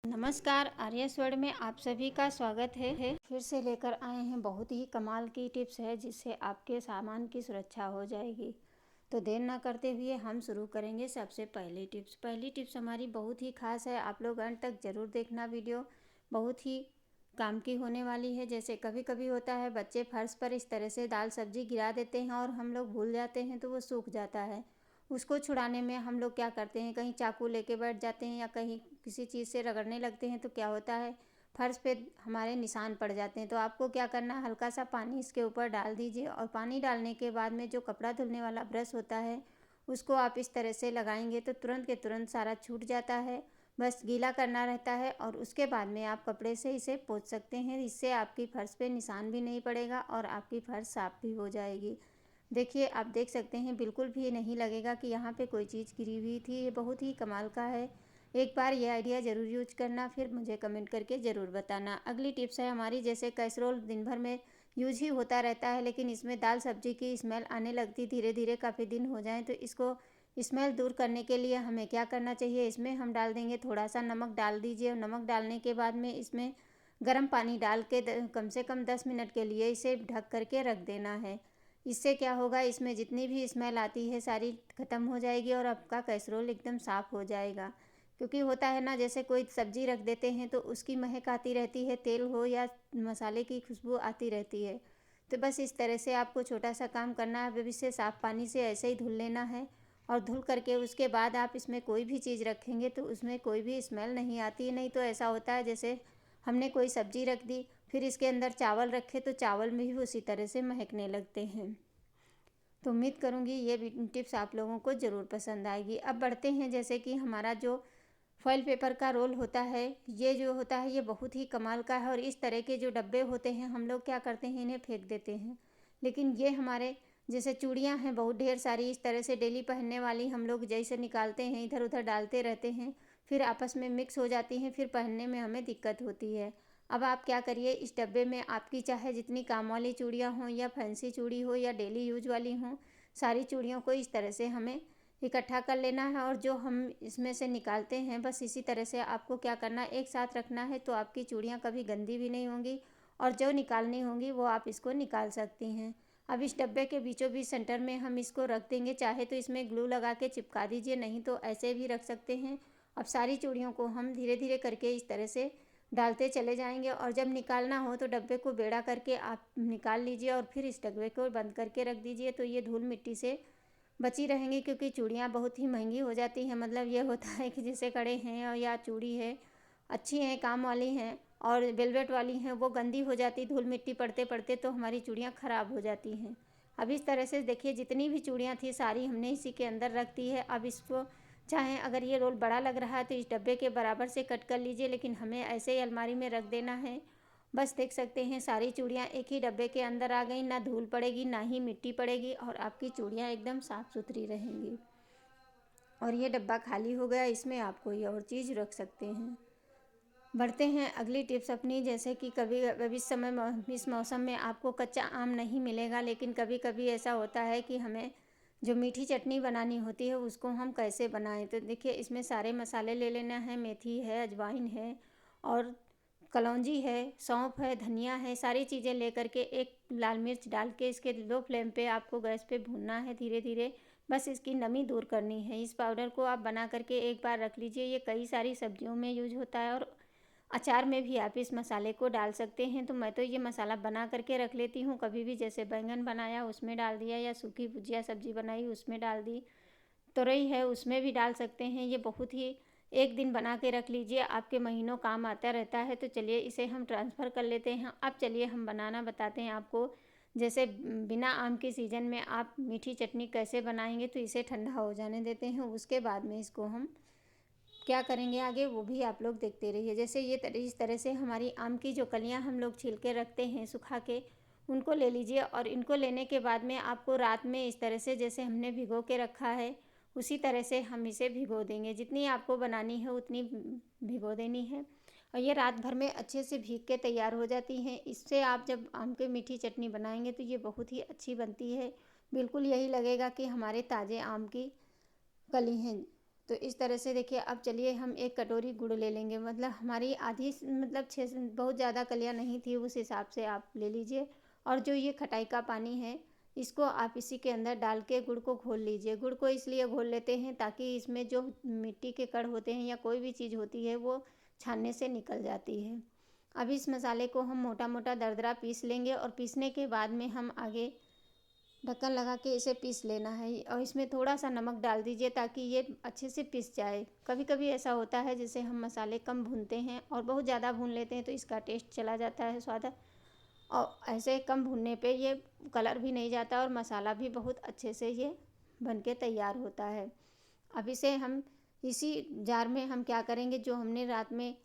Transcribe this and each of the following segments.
नमस्कार, आर्यस वर्ड में आप सभी का स्वागत है। फिर से लेकर आए हैं बहुत ही कमाल की टिप्स है जिससे आपके सामान की सुरक्षा हो जाएगी। तो देर ना करते हुए हम शुरू करेंगे सबसे पहली टिप्स हमारी बहुत ही खास है। आप लोग अंत तक ज़रूर देखना, वीडियो बहुत ही काम की होने वाली है। जैसे कभी कभी होता है बच्चे फर्श पर इस तरह से दाल सब्जी गिरा देते हैं और हम लोग भूल जाते हैं तो वो सूख जाता है। उसको छुड़ाने में हम लोग क्या करते हैं, कहीं चाकू लेके बैठ जाते हैं या कहीं किसी चीज़ से रगड़ने लगते हैं तो क्या होता है, फर्श पे हमारे निशान पड़ जाते हैं। तो आपको क्या करना है, हल्का सा पानी इसके ऊपर डाल दीजिए और पानी डालने के बाद में जो कपड़ा धुलने वाला ब्रश होता है उसको आप इस तरह से लगाएंगे तो तुरंत के तुरंत सारा छूट जाता है। बस गीला करना रहता है और उसके बाद में आप कपड़े से इसे पोंछ सकते हैं। इससे आपकी फर्श पे निशान भी नहीं पड़ेगा और आपकी फर्श साफ भी हो जाएगी। देखिए, आप देख सकते हैं बिल्कुल भी नहीं लगेगा कि यहाँ पे कोई चीज़ गिरी हुई थी। ये बहुत ही कमाल का है। एक बार ये आइडिया ज़रूर यूज करना, फिर मुझे कमेंट करके ज़रूर बताना। अगली टिप्स है हमारी, जैसे कैसरोल दिन भर में यूज ही होता रहता है लेकिन इसमें दाल सब्जी की स्मेल आने लगती धीरे धीरे काफ़ी दिन हो जाएं, तो इसको स्मेल दूर करने के लिए हमें क्या करना चाहिए, इसमें हम डाल देंगे थोड़ा सा नमक डाल दीजिए और नमक डालने के बाद में इसमें गर्म पानी डाल के कम से कम 10 मिनट के लिए इसे ढक करके रख देना है। इससे क्या होगा, इसमें जितनी भी स्मेल आती है सारी ख़त्म हो जाएगी और आपका कैसरोल एकदम साफ़ हो जाएगा। क्योंकि होता है ना, जैसे कोई सब्ज़ी रख देते हैं तो उसकी महक आती रहती है, तेल हो या मसाले की खुशबू आती रहती है। तो बस इस तरह से आपको छोटा सा काम करना है। अब इसे साफ़ पानी से ऐसे ही धुल लेना है और धुल करके उसके बाद आप इसमें कोई भी चीज़ रखेंगे तो उसमें कोई भी स्मेल नहीं आती है। नहीं तो ऐसा होता है जैसे हमने कोई सब्ज़ी रख दी, फिर इसके अंदर चावल रखे तो चावल में भी उसी तरह से महकने लगते हैं। तो उम्मीद करूँगी ये टिप्स आप लोगों को ज़रूर पसंद आएगी। अब बढ़ते हैं, जैसे कि हमारा जो फॉइल पेपर का रोल होता है, ये जो होता है ये बहुत ही कमाल का है। और इस तरह के जो डब्बे होते हैं हम लोग क्या करते हैं, इन्हें फेंक देते हैं। लेकिन ये हमारे जैसे चूड़ियाँ हैं बहुत ढेर सारी इस तरह से डेली पहनने वाली, हम लोग जैसे निकालते हैं इधर उधर डालते रहते हैं, फिर आपस में मिक्स हो जाती हैं, फिर पहनने में हमें दिक्कत होती है। अब आप क्या करिए, इस डब्बे में आपकी चाहे जितनी काम वाली चूड़ियाँ हों या फैंसी चूड़ी हो या डेली यूज वाली हों, सारी चूड़ियों को इस तरह से हमें इकट्ठा कर लेना है। और जो हम इसमें से निकालते हैं बस इसी तरह से आपको क्या करना है, एक साथ रखना है तो आपकी चूड़ियाँ कभी गंदी भी नहीं होंगी और जो निकालनी होंगी वो आप इसको निकाल सकती हैं। अब इस डब्बे के बीचों बीच सेंटर में हम इसको रख देंगे। चाहे तो इसमें ग्लू लगा के चिपका दीजिए, नहीं तो ऐसे भी रख सकते हैं। अब सारी चूड़ियों को हम धीरे धीरे करके इस तरह से डालते चले जाएंगे और जब निकालना हो तो डब्बे को बेड़ा करके आप निकाल लीजिए और फिर इस डब्बे को बंद करके रख दीजिए। तो ये धूल मिट्टी से बची रहेंगी, क्योंकि चूड़ियाँ बहुत ही महंगी हो जाती हैं। मतलब ये होता है कि जैसे कड़े हैं और या चूड़ी है अच्छी हैं, काम वाली हैं और वेलवेट वाली हैं, वो गंदी हो जाती धूल मिट्टी पड़ते पड़ते, तो हमारी चूड़ियाँ ख़राब हो जाती हैं। अब इस तरह से देखिए, जितनी भी चूड़ियाँ थी सारी हमने इसी के अंदर रख दी है। अब इसको चाहे अगर ये रोल बड़ा लग रहा है तो इस डब्बे के बराबर से कट कर लीजिए, लेकिन हमें ऐसे ही अलमारी में रख देना है। बस देख सकते हैं सारी चूड़ियाँ एक ही डब्बे के अंदर आ गई, ना धूल पड़ेगी ना ही मिट्टी पड़ेगी और आपकी चूड़ियाँ एकदम साफ़ सुथरी रहेंगी। और ये डब्बा खाली हो गया, इसमें आप कोई और चीज़ रख सकते हैं। बढ़ते हैं अगली टिप्स अपनी, जैसे कि कभी कभी इस मौसम में आपको कच्चा आम नहीं मिलेगा, लेकिन कभी कभी ऐसा होता है कि हमें जो मीठी चटनी बनानी होती है उसको हम कैसे बनाएं। तो देखिए, इसमें सारे मसाले ले लेना है। मेथी है, अजवाइन है और कलौंजी है, सौंफ है, धनिया है, सारी चीज़ें लेकर के एक लाल मिर्च डाल के इसके लो फ्लेम पे आपको गैस पे भूनना है धीरे धीरे। बस इसकी नमी दूर करनी है। इस पाउडर को आप बना करके एक बार रख लीजिए। ये कई सारी सब्जियों में यूज होता है और अचार में भी आप इस मसाले को डाल सकते हैं। तो मैं तो ये मसाला बना करके रख लेती हूँ, कभी भी जैसे बैंगन बनाया उसमें डाल दिया या सूखी भुजिया सब्जी बनाई उसमें डाल दी, तुरई है उसमें भी डाल सकते हैं। ये बहुत ही एक दिन बना के रख लीजिए, आपके महीनों काम आता रहता है। तो चलिए इसे हम ट्रांसफ़र कर लेते हैं। अब चलिए हम बनाना बताते हैं आपको। जैसे बिना आम के सीज़न में आप मीठी चटनी कैसे बनाएंगे, तो इसे ठंडा हो जाने देते हैं, उसके बाद में इसको हम क्या करेंगे आगे वो भी आप लोग देखते रहिए। जैसे ये इस तरह से हमारी आम की जो कलियां हम लोग छील के रखते हैं सुखा के, उनको ले लीजिए। और इनको लेने के बाद में आपको रात में इस तरह से जैसे हमने भिगो के रखा है उसी तरह से हम इसे भिगो देंगे। जितनी आपको बनानी है उतनी भिगो देनी है और ये रात भर में अच्छे से भीग के तैयार हो जाती हैं। इससे आप जब आम की मीठी चटनी बनाएंगे तो ये बहुत ही अच्छी बनती है। बिल्कुल यही लगेगा कि हमारे ताज़े आम की कली हैं। तो इस तरह से देखिए, अब चलिए हम एक कटोरी गुड़ ले लेंगे, मतलब हमारी आधी मतलब बहुत ज़्यादा कलियाँ नहीं थी, उस हिसाब से आप ले लीजिए। और जो ये खटाई का पानी है, इसको आप इसी के अंदर डाल के गुड़ को घोल लीजिए। गुड़ को इसलिए घोल लेते हैं ताकि इसमें जो मिट्टी के कण होते हैं या कोई भी चीज़ होती है वो छानने से निकल जाती है। अब इस मसाले को हम मोटा मोटा दरदरा पीस लेंगे और पीसने के बाद में हम आगे ढक्कन लगा के इसे पीस लेना है। और इसमें थोड़ा सा नमक डाल दीजिए ताकि ये अच्छे से पिस जाए। कभी कभी ऐसा होता है जैसे हम मसाले कम भूनते हैं और बहुत ज़्यादा भून लेते हैं तो इसका टेस्ट चला जाता है, स्वाद। और ऐसे कम भूनने पे ये कलर भी नहीं जाता और मसाला भी बहुत अच्छे से ये बन के तैयार होता है। अब इसे हम इसी जार में हम क्या करेंगे, जो हमने रात में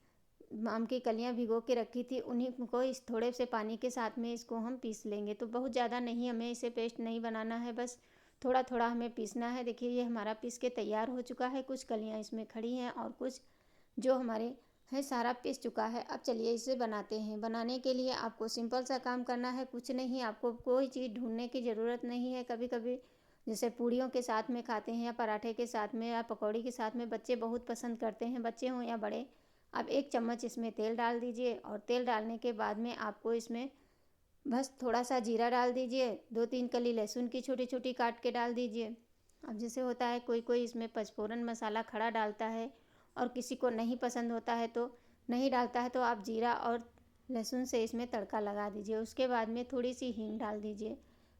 आम की कलियां भिगो के रखी थी उन्हीं को इस थोड़े से पानी के साथ में इसको हम पीस लेंगे। तो बहुत ज़्यादा नहीं, हमें इसे पेस्ट नहीं बनाना है, बस थोड़ा थोड़ा हमें पीसना है। देखिए ये हमारा पीस के तैयार हो चुका है। कुछ कलियां इसमें खड़ी हैं और कुछ जो हमारे है सारा पीस चुका है। अब चलिए इसे बनाते हैं। बनाने के लिए आपको सिंपल सा काम करना है, कुछ नहीं, आपको कोई चीज़ ढूंढने की ज़रूरत नहीं है। कभी कभी जैसे पूड़ियों के साथ में खाते हैं या पराठे के साथ में या पकौड़ी के साथ में बच्चे बहुत पसंद करते हैं, बच्चे हों या बड़े। अब 1 चम्मच इसमें तेल डाल दीजिए और तेल डालने के बाद में आपको इसमें बस थोड़ा सा जीरा डाल दीजिए। 2-3 कली लहसुन की छोटी छोटी काट के डाल दीजिए। अब जैसे होता है कोई कोई इसमें पचफोरन मसाला खड़ा डालता है और किसी को नहीं पसंद होता है तो नहीं डालता है, तो आप जीरा और लहसुन से इसमें तड़का लगा दीजिए। उसके बाद में थोड़ी सी हींग डाल दीजिए।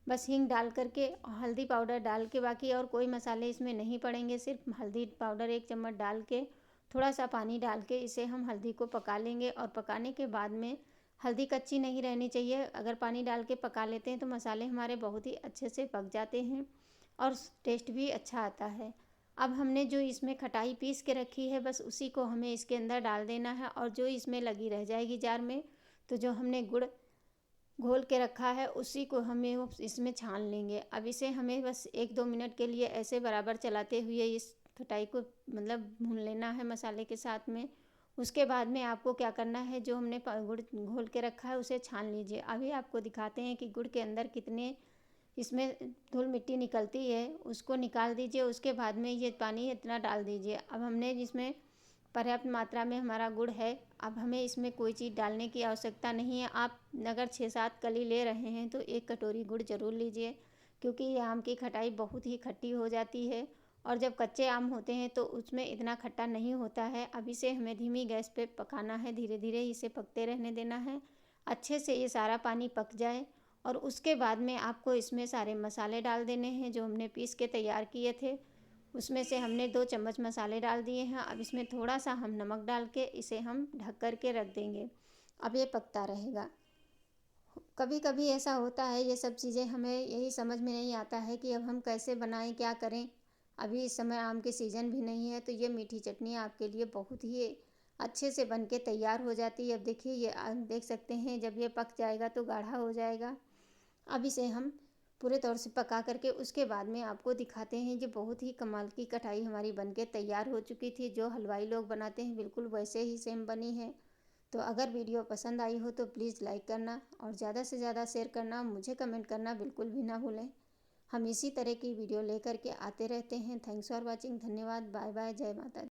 बस हींग डाल करके हल्दी पाउडर डाल के, बाकी और कोई मसाले इसमें नहीं पड़ेंगे, सिर्फ हल्दी पाउडर 1 चम्मच डाल के थोड़ा सा पानी डाल के इसे हम हल्दी को पका लेंगे। और पकाने के बाद में हल्दी कच्ची नहीं रहनी चाहिए। अगर पानी डाल के पका लेते हैं तो मसाले हमारे बहुत ही अच्छे से पक जाते हैं और टेस्ट भी अच्छा आता है। अब हमने जो इसमें खटाई पीस के रखी है बस उसी को हमें इसके अंदर डाल देना है और जो इसमें लगी रह जाएगी जार में, तो जो हमने गुड़ घोल के रखा है उसी को हमें वो इसमें छान लेंगे। अब इसे हमें बस 1-2 मिनट के लिए ऐसे बराबर चलाते हुए इस खटाई को मतलब भून लेना है मसाले के साथ में। उसके बाद में आपको क्या करना है, जो हमने गुड़ घोल के रखा है उसे छान लीजिए। अभी आपको दिखाते हैं कि गुड़ के अंदर कितने इसमें धूल मिट्टी निकलती है, उसको निकाल दीजिए। उसके बाद में ये पानी इतना डाल दीजिए। अब हमने इसमें पर्याप्त मात्रा में हमारा गुड़ है। अब हमें इसमें कोई चीज़ डालने की आवश्यकता नहीं है। आप अगर 6-7 कली ले रहे हैं तो 1 कटोरी गुड़ ज़रूर लीजिए, क्योंकि ये आम की खटाई बहुत ही खट्टी हो जाती है और जब कच्चे आम होते हैं तो उसमें इतना खट्टा नहीं होता है। अब इसे हमें धीमी गैस पे पकाना है, धीरे धीरे इसे पकते रहने देना है, अच्छे से ये सारा पानी पक जाए। और उसके बाद में आपको इसमें सारे मसाले डाल देने हैं जो हमने पीस के तैयार किए थे। उसमें से हमने 2 चम्मच मसाले डाल दिए हैं। अब इसमें थोड़ा सा हम नमक डाल के इसे हम ढक कर के रख देंगे। अब ये पकता रहेगा। कभी कभी ऐसा होता है, ये सब चीज़ें हमें यही समझ में नहीं आता है कि अब हम कैसे बनाएं, क्या करें। अभी इस समय आम के सीज़न भी नहीं है, तो ये मीठी चटनी आपके लिए बहुत ही अच्छे से बन के तैयार हो जाती है। अब देखिए ये देख सकते हैं, जब ये पक जाएगा तो गाढ़ा हो जाएगा। अब इसे हम पूरे तौर से पका करके उसके बाद में आपको दिखाते हैं। ये बहुत ही कमाल की कढ़ाई हमारी बनके तैयार हो चुकी थी, जो हलवाई लोग बनाते हैं बिल्कुल वैसे ही सेम बनी है। तो अगर वीडियो पसंद आई हो तो प्लीज़ लाइक करना और ज़्यादा से ज़्यादा शेयर करना, मुझे कमेंट करना बिल्कुल भी ना भूलें। हम इसी तरह की वीडियो लेकर के आते रहते हैं। Thanks for watching. धन्यवाद। Bye bye. जय माता दी।